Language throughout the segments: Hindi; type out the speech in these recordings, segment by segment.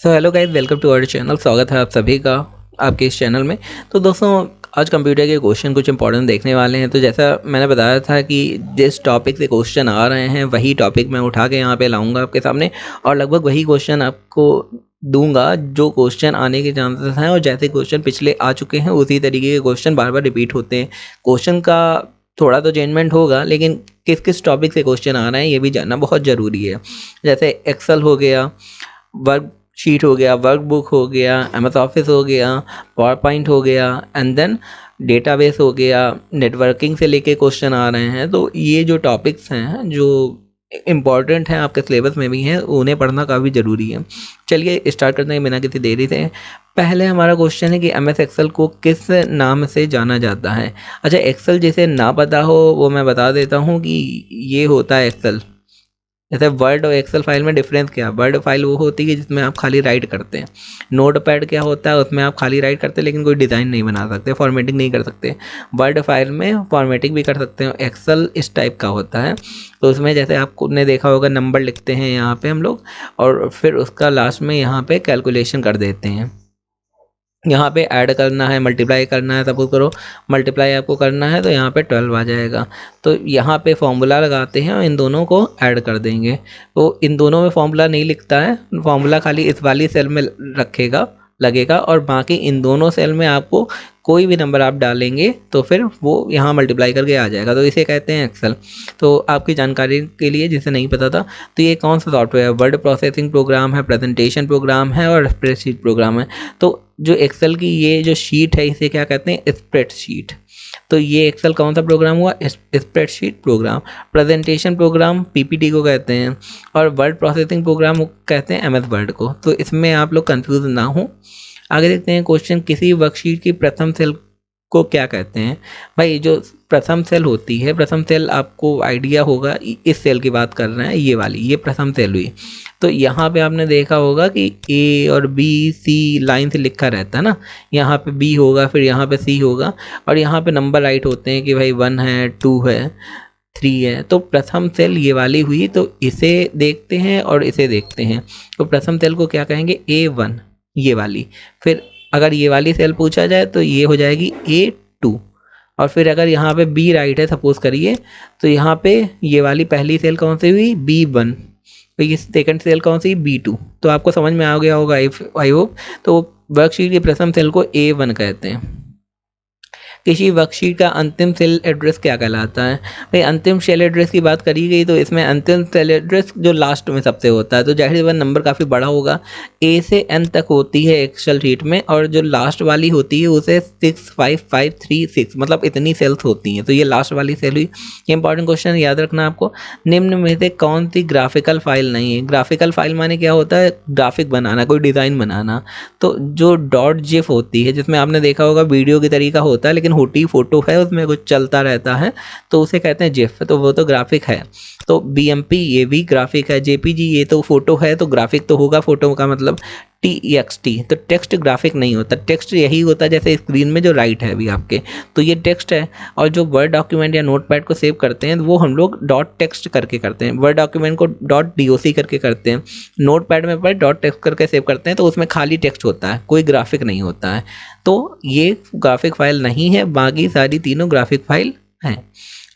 So hello guys, welcome to our channel. स्वागत है आप सभी का आपके इस चैनल में। तो दोस्तों, आज कंप्यूटर के क्वेश्चन कुछ इंपॉर्टेंट देखने वाले हैं। तो जैसा मैंने बताया था कि जिस टॉपिक से क्वेश्चन आ रहे हैं वही टॉपिक मैं उठा के यहाँ पे लाऊंगा आपके सामने, और लगभग वही क्वेश्चन आपको दूंगा जो क्वेश्चन आने के चांसेस हैं। और जैसे क्वेश्चन पिछले आ चुके हैं उसी तरीके के क्वेश्चन बार बार रिपीट होते हैं। क्वेश्चन का थोड़ा तो चेंजमेंट होगा, लेकिन किस किस टॉपिक से क्वेश्चन आ रहे हैं ये भी जानना बहुत ज़रूरी है। जैसे एक्सेल हो गया, वर्क शीट हो गया, वर्कबुक हो गया, एमएस ऑफिस हो गया, पावर पॉइंट हो गया, एंड देन डेटाबेस हो गया, नेटवर्किंग से लेके क्वेश्चन आ रहे हैं। तो ये जो टॉपिक्स हैं जो इम्पॉर्टेंट हैं, आपके सिलेबस में भी हैं, उन्हें पढ़ना काफ़ी ज़रूरी है। चलिए स्टार्ट करते हैं बिना किसी देरी से। पहले हमारा क्वेश्चन है कि एमएस एक्सेल को किस नाम से जाना जाता है। अच्छा, एक्सेल जिसे ना पता हो वो मैं बता देता हूँ कि ये होता है एक्सेल। जैसे वर्ड और एक्सेल फाइल में डिफरेंस क्या है? वर्ड फाइल वो होती है जिसमें आप खाली राइट करते हैं। नोट पैड क्या होता है? उसमें आप खाली राइट करते हैं लेकिन कोई डिज़ाइन नहीं बना सकते, फॉर्मेटिंग नहीं कर सकते। वर्ड फाइल में फॉर्मेटिंग भी कर सकते हैं। एक्सेल इस टाइप का होता है। तो उसमें जैसे आपने देखा होगा, नंबर लिखते हैं यहाँ पे हम लोग, और फिर उसका लास्ट में यहाँ पे कैलकुलेशन कर देते हैं। यहाँ पे ऐड करना है, मल्टीप्लाई करना है, सपोज करो मल्टीप्लाई आपको करना है तो यहाँ पे 12 आ जाएगा। तो यहाँ पे फॉर्मूला लगाते हैं और इन दोनों को ऐड कर देंगे। तो इन दोनों में फॉर्मूला नहीं लिखता है, फॉर्मूला खाली इस वाली सेल में रखेगा लगेगा, और बाकी इन दोनों सेल में आपको कोई भी नंबर आप डालेंगे तो फिर वो यहाँ मल्टीप्लाई करके आ जाएगा। तो इसे कहते हैं एक्सेल। तो आपकी जानकारी के लिए, जिसे नहीं पता था, तो ये कौन सा सॉफ्टवेयर है? वर्ड प्रोसेसिंग प्रोग्राम है, प्रेजेंटेशन प्रोग्राम है और स्प्रेडशीट प्रोग्राम है। तो जो एक्सेल की ये जो शीट है इसे क्या कहते हैं? स्प्रेडशीट। तो ये एक्सेल कौन सा प्रोग्राम हुआ? Spreadsheet programme. Presentation programme PPT को कहते हैं, और वर्ड प्रोसेसिंग प्रोग्राम कहते हैं एमएस वर्ड को। तो इसमें आप लोग कंफ्यूज ना हो। आगे देखते हैं क्वेश्चन, किसी वर्कशीट की प्रथम सेल को क्या कहते हैं? भाई, जो प्रथम सेल होती है, प्रथम सेल आपको आइडिया होगा, इस सेल की बात कर रहे हैं, ये वाली, ये प्रथम सेल हुई। तो यहाँ पे आपने देखा होगा कि ए और बी सी लाइन से लिखा रहता है ना। यहाँ पे बी होगा, फिर यहाँ पे सी होगा, और यहाँ पे नंबर राइट होते हैं कि भाई 1 है, 2 है, 3 है। तो प्रथम सेल ये वाली हुई। तो इसे देखते हैं और इसे देखते हैं। तो प्रथम सेल को क्या कहेंगे? A1, ये वाली। फिर अगर ये वाली सेल पूछा जाए तो ये हो जाएगी A2। और फिर अगर यहाँ पे बी राइट है सपोज करिए, तो यहाँ पे ये वाली पहली सेल कौन सी हुई? B1। तो ये सेकंड सेल कौन सी? B2। तो आपको समझ में आ गया होगा आई होप। तो वर्कशीट की प्रथम सेल को A1 कहते हैं। किसी वर्कशीट का अंतिम सेल एड्रेस क्या कहलाता है? भाई, अंतिम सेल एड्रेस की बात करी गई तो इसमें अंतिम सेल एड्रेस जो लास्ट में सबसे होता है, तो जाहिर सी बात नंबर काफ़ी बड़ा होगा। ए से एन तक होती है एक्सेल शीट में, और जो लास्ट वाली होती है उसे 65536, मतलब इतनी सेल्स होती हैं। तो ये लास्ट वाली सेल हुई। ये इंपॉर्टेंट क्वेश्चन याद रखना आपको। निम्न में से कौन सी ग्राफिकल फाइल नहीं है? ग्राफिकल फाइल माने क्या होता है? ग्राफिक बनाना, कोई डिज़ाइन बनाना। तो जो डॉट जिफ होती है, जिसमें आपने देखा होगा वीडियो की तरीका होता है लेकिन होती फोटो है, उसमें कुछ चलता रहता है, तो उसे कहते हैं जिफ। तो वो तो ग्राफिक है। तो बीएमपी ये भी ग्राफिक है। जेपीजी ये तो फोटो है, तो ग्राफिक तो होगा। फोटो का मतलब टीएक्सटी। तो टेक्स्ट ग्राफिक नहीं होता। टेक्स्ट यही होता है जैसे स्क्रीन में जो राइट है अभी आपके, तो ये टेक्स्ट है। और जो वर्ड डॉक्यूमेंट या नोटपैड को सेव करते हैं वो हम लोग डॉट टेक्स्ट करके करते हैं। Word document co dot DOC करके करते हैं। नोटपैड में पर डॉट टेक्स्ट करके सेव करते हैं, तो उसमें खाली टेक्स्ट होता है, कोई ग्राफिक नहीं होता है। तो ये ग्राफिक फाइल नहीं है, बाकी सारी तीनों ग्राफिक फाइल हैं।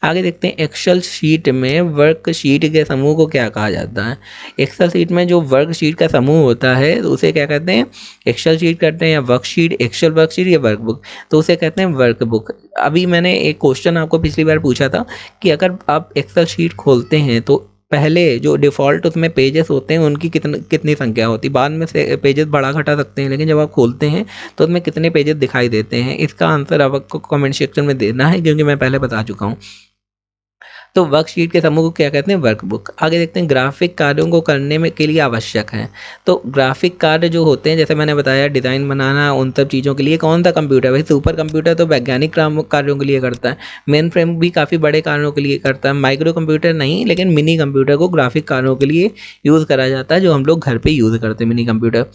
आगे देखते हैं, एक्सेल शीट में वर्कशीट के समूह को क्या कहा जाता है? एक्सेल शीट में जो वर्कशीट का समूह होता है तो उसे क्या कहते हैं? एक्सेल शीट कहते हैं, या वर्कशीट, एक्सेल वर्कशीट या वर्कबुक, तो उसे कहते हैं वर्कबुक। अभी मैंने एक क्वेश्चन आपको पिछली बार पूछा था कि अगर आप एक्सेल शीट खोलते हैं तो पहले जो डिफ़ॉल्ट उसमें पेजेस होते हैं उनकी कितनी संख्या होती है? बाद में से पेजेस बढ़ा घटा सकते हैं, लेकिन जब आप खोलते हैं तो उसमें कितने पेजेस दिखाई देते हैं? इसका आंसर आपको कमेंट सेक्शन में देना है, क्योंकि मैं पहले बता चुका हूँ। तो वर्कशीट के समूह को क्या कहते हैं? वर्कबुक। आगे देखते हैं, ग्राफिक कार्यों को करने में के लिए आवश्यक है। तो ग्राफिक कार्य जो होते हैं, जैसे मैंने बताया, डिज़ाइन बनाना, उन सब चीज़ों के लिए कौन सा कंप्यूटर? भाई, सुपर कंप्यूटर तो वैज्ञानिक कार्यों के लिए करता है। मेन फ्रेम भी काफ़ी बड़े कार्यों के लिए करता है। माइक्रो कंप्यूटर नहीं, लेकिन मिनी कंप्यूटर को ग्राफिक कार्यों के लिए यूज़ करा जाता है, जो हम लोग घर पर यूज़ करते हैं, मिनी कंप्यूटर।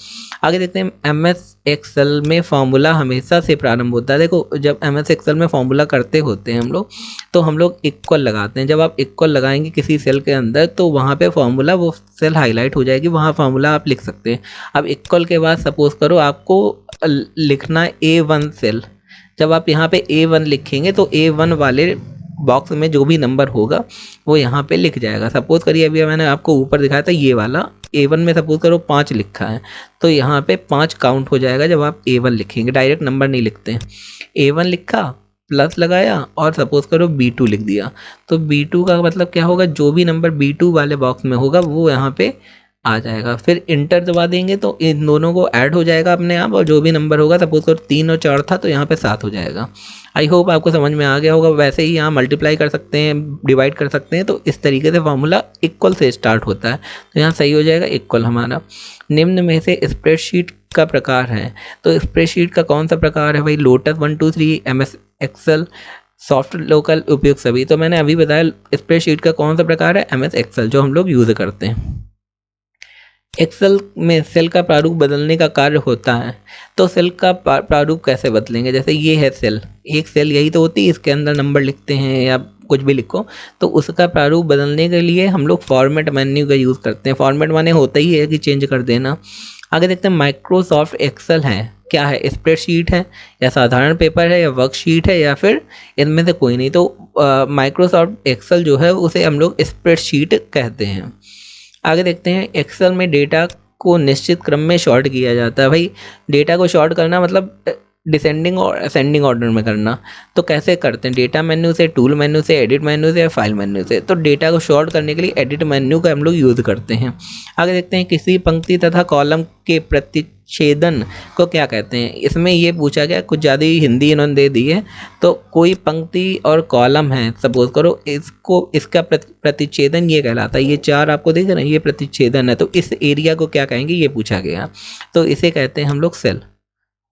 आगे देखते हैं, एमएस एक्सेल में फॉर्मूला हमेशा से प्रारंभ होता है। देखो, जब एमएस एक्सेल में फॉर्मूला करते होते हैं हम लोग, तो हम लोग इक्वल लगाते हैं। जब आप इक्वल लगाएंगे किसी सेल के अंदर तो वहाँ पे फॉर्मूला, वो सेल हाईलाइट हो जाएगी, वहाँ फॉर्मूला आप लिख सकते हैं। अब इक्वल के बाद सपोज करो आपको लिखना है A1 सेल। जब आप यहाँ पे A1 लिखेंगे तो A1 वाले बॉक्स में जो भी नंबर होगा वो यहाँ पे लिख जाएगा। सपोज करिए अभी मैंने आपको ऊपर दिखाया था ये वाला A1 में सपोज करो 5 लिखा है, तो यहाँ पे 5 काउंट हो जाएगा जब आप A1 लिखेंगे। डायरेक्ट नंबर नहीं लिखते हैं। A1 लिखा, प्लस लगाया और सपोज करो B2 लिख दिया, तो B2 का मतलब क्या होगा, जो भी नंबर B2 वाले बॉक्स में होगा वो यहाँ पे आ जाएगा। फिर इंटर दबा देंगे तो इन दोनों को ऐड हो जाएगा अपने आप, और जो भी नंबर होगा, सपोज करो 3 और 4 था तो यहाँ पे 7 हो जाएगा। आई होप आपको समझ में आ गया होगा। वैसे ही यहाँ मल्टीप्लाई कर सकते हैं, डिवाइड कर सकते हैं, तो इस तरीके से फॉर्मूला इक्वल से स्टार्ट होता है। तो यहाँ सही हो जाएगा इक्वल हमारा। निम्न में से स्प्रेडशीट का प्रकार है, तो स्प्रेडशीट का कौन सा प्रकार है भाई, lotus 1 2 3, MS excel, soft local, उपयोग सभी। तो मैंने अभी बताया स्प्रेडशीट का कौन सा प्रकार है, MS एक्सेल, जो हम लोग यूज़ करते हैं। एक्सेल में सेल का प्रारूप बदलने का कार्य होता है, तो सेल का प्रारूप कैसे बदलेंगे, जैसे ये है सेल, एक सेल यही तो होती है, इसके अंदर नंबर लिखते हैं या कुछ भी लिखो, तो उसका प्रारूप बदलने के लिए हम लोग फॉर्मेट मेन्यू का यूज़ करते हैं। फॉर्मेट माने होता ही है कि चेंज कर देना। आगे देखते हैं माइक्रोसॉफ्ट एक्सेल है क्या है, स्प्रेडशीट है या साधारण पेपर है या वर्कशीट है या फिर इनमें से कोई नहीं। तो माइक्रोसॉफ्ट एक्सेल जो है उसे हम लोग स्प्रेडशीट कहते हैं। आगे देखते हैं एक्सेल में डेटा को निश्चित क्रम में शॉर्ट किया जाता है। भाई डेटा को शॉर्ट करना मतलब डिसेंडिंग और असेंडिंग ऑर्डर में करना। तो कैसे करते हैं, डेटा मेन्यू से, टूल मेन्यू से, एडिट मेन्यू से या फाइल मेन्यू से। तो डेटा को शॉर्ट करने के लिए एडिट मेन्यू का हम लोग यूज़ करते हैं। आगे देखते हैं किसी पंक्ति तथा कॉलम के प्रतिच्छेदन को क्या कहते हैं। इसमें ये पूछा गया, कुछ ज़्यादा ही हिंदी इन्होंने दे दी है। तो कोई पंक्ति और कॉलम है, सपोज करो इसका प्रतिच्छेदन ये कहलाता है। ये 4 आपको देख रहे हैं, ये प्रतिच्छेदन है, तो इस एरिया को क्या कहेंगे, ये पूछा गया। तो इसे कहते हैं हम लोग सेल।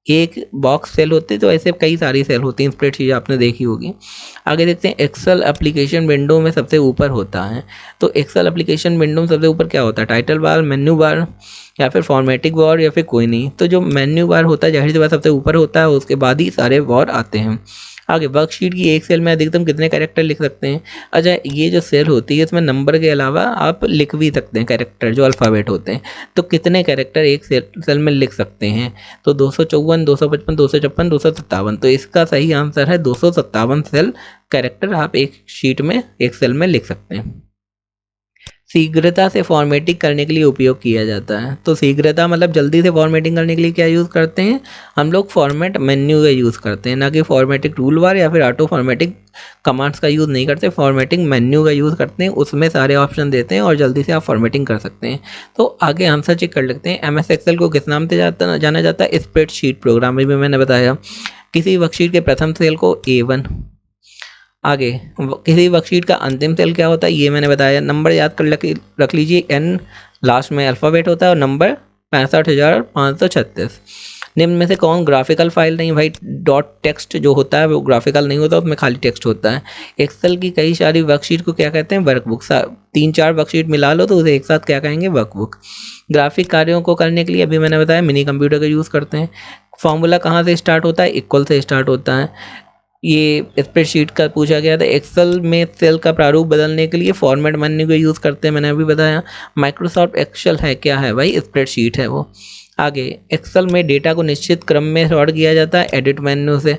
एक बॉक्स सेल होते हैं, तो ऐसे कई सारी सेल होती हैं, स्प्रेडशीट आपने देखी होगी। आगे देखते हैं एक्सेल एप्लीकेशन विंडो में सबसे ऊपर होता है। तो एक्सेल एप्लीकेशन विंडो में सबसे ऊपर क्या होता है, टाइटल बार, मेन्यू बार या फिर फॉर्मेटिंग बार या फिर कोई नहीं। तो जो मेन्यू बार होता है जाहिर सी बात सबसे ऊपर होता है, उसके बाद ही सारे बार आते हैं। आगे वर्कशीट की एक सेल में अधिकतम कितने कैरेक्टर लिख सकते हैं। अच्छा, ये जो सेल होती है इसमें नंबर के अलावा आप लिख भी सकते हैं कैरेक्टर, जो अल्फ़ाबेट होते हैं। तो कितने कैरेक्टर एक सेल में लिख सकते हैं, तो 254, 255, 256, 257। तो इसका सही आंसर है 257 सेल कैरेक्टर आप एक शीट में, एक सेल में लिख सकते हैं। शीघ्रता से फॉर्मेटिंग करने के लिए उपयोग किया जाता है। तो शीघ्रता मतलब जल्दी से फॉर्मेटिंग करने के लिए क्या यूज़ करते हैं, हम लोग फॉर्मेट मेन्यू का यूज़ करते हैं, ना कि फॉर्मेटिंग टूल बार या फिर ऑटो फॉर्मेटिंग कमांड्स का यूज़ नहीं करते। फॉर्मेटिंग मेन्यू का यूज़ करते हैं, उसमें सारे ऑप्शन देते हैं और जल्दी से आप फॉर्मेटिंग कर सकते हैं। तो आगे आंसर चेक कर लेते हैं। MS एक्सेल को किस नाम से जाना जाता है, स्प्रेडशीट प्रोग्राम में मैंने बताया। किसी वर्कशीट के प्रथम सेल को A1। आगे किसी वर्कशीट का अंतिम सेल क्या होता है, ये मैंने बताया। नंबर याद कर रख लीजिए, N लास्ट में अल्फ़ाबेट होता है और नंबर 65,536। निम्न में से कौन ग्राफिकल फाइल नहीं, भाई डॉट टेक्स्ट जो होता है वो ग्राफिकल नहीं होता, उसमें खाली टेक्स्ट होता है। एक्सेल की कई सारी वर्कशीट को क्या कहते हैं, वर्कबुक। 3-4 वर्कशीट मिला लो तो उसे एक साथ क्या कहेंगे, वर्कबुक। ग्राफिक कार्यों को करने के लिए अभी मैंने बताया मिनी कंप्यूटर का यूज़ करते हैं। फॉर्मूला कहाँ से स्टार्ट होता है, इक्वल से स्टार्ट होता है। ये स्प्रेडशीट का पूछा गया था। एक्सेल में सेल का प्रारूप बदलने के लिए फॉर्मेट मेन्यू का यूज़ करते हैं, मैंने अभी बताया। माइक्रोसॉफ्ट एक्सेल है क्या है भाई, स्प्रेडशीट है वो। आगे एक्सेल में डेटा को निश्चित क्रम में सॉर्ट किया जाता है एडिट मेन्यू से।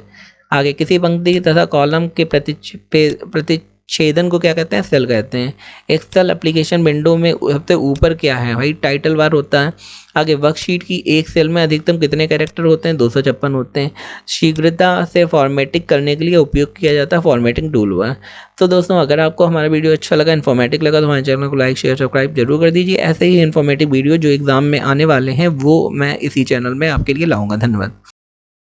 आगे किसी पंक्ति तथा कॉलम के प्रतिच्छेदन को क्या कहते हैं, सेल कहते हैं। एक्सेल एप्लीकेशन विंडो में सबसे ऊपर क्या है भाई, टाइटल बार होता है। आगे वर्कशीट की एक सेल में अधिकतम कितने कैरेक्टर होते हैं, 256 होते हैं। शीघ्रता से फॉर्मेटिंग करने के लिए उपयोग किया जाता है फॉर्मेटिंग टूल बार। तो दोस्तों अगर आपको हमारा वीडियो अच्छा लगा, इन्फॉर्मेटिव लगा, तो हमारे चैनल को लाइक शेयर सब्सक्राइब जरूर कर दीजिए। ऐसे ही इन्फॉर्मेटिव वीडियो जो एग्जाम में आने वाले हैं वो मैं इसी चैनल में आपके लिए लाऊंगा। धन्यवाद।